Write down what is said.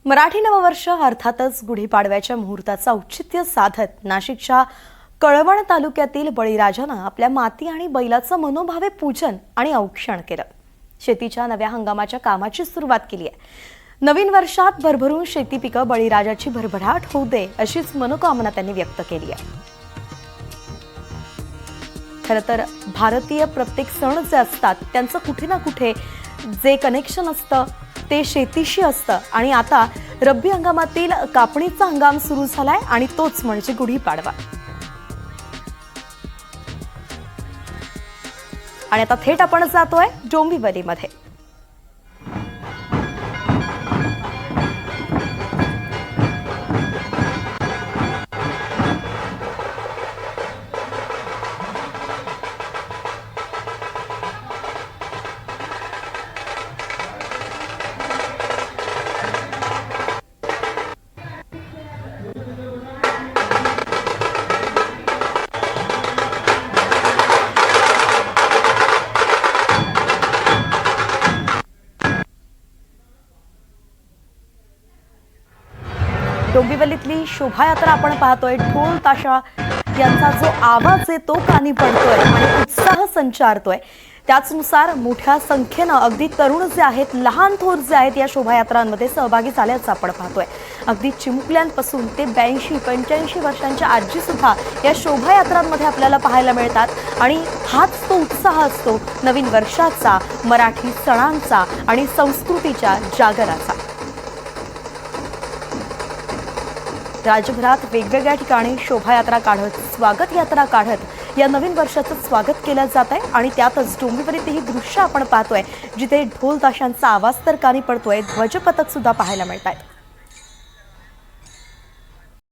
मराठी नववर्ष अर्थातच गुढीपाडव्याच्या मुहूर्ताचं औचित्य साधत नाशिकच्या कळवण तालुक्यातील बळीराजानं आपल्या माती आणि बैलाचं मनोभावे पूजन आणि औक्षण केलं। शेतीच्या नव्या हंगामाच्या कामाची सुरुवात केली आहे। नवीन वर्षात भरभरून शेती पिकं बळीराजाची भरभराट होऊ दे अशीच मनोकामना त्यांनी व्यक्त केली आहे। खरं तर भारतीय प्रत्येक सण जे असतात त्यांचं कुठे ना कुठे जे कनेक्शन असतं ते शेतीशी असतं आणि आता रब्बी हंगामातील कापणीचा हंगाम सुरू झालाय आणि तोच म्हणजे गुढीपाडवा। आणि आता थेट आपण जातोय डोंबिवलीमध्ये। डोंबिवलीतली शोभायात्रा आपण पाहतोय। ढोल ताशा यांचा जो आवाज आहे तो कानी पडतोय आणि उत्साह संचारतोय। त्याचनुसार मोठ्या संख्येने अगदी तरुण जे आहेत, लहान थोर जे आहेत या शोभायात्रांमध्ये सहभागी झाल्याचं आपण पाहतोय। अगदी चिमुकल्यांपासून ते 82-85 वर्षांच्या आजी सुद्धा या शोभायात्रांमध्ये आपल्याला पाहायला मिळतात आणि हाच तो उत्साह असतो नवीन वर्षाचा, मराठी सणांचा आणि संस्कृतीच्या जागराचा। राज्यभरात वेगवेगळ्या ठिकाणी शोभायात्रा काढत, स्वागत यात्रा काढत या नवीन वर्षाचं स्वागत केलं जात आहे आणि त्यातच डोंबिवलीतही दृश्य आपण पाहतोय जिथे ढोल ताशांचा आवाज तर कानी पडतोय, ध्वजपथक सुद्धा पाहायला मिळत आहे।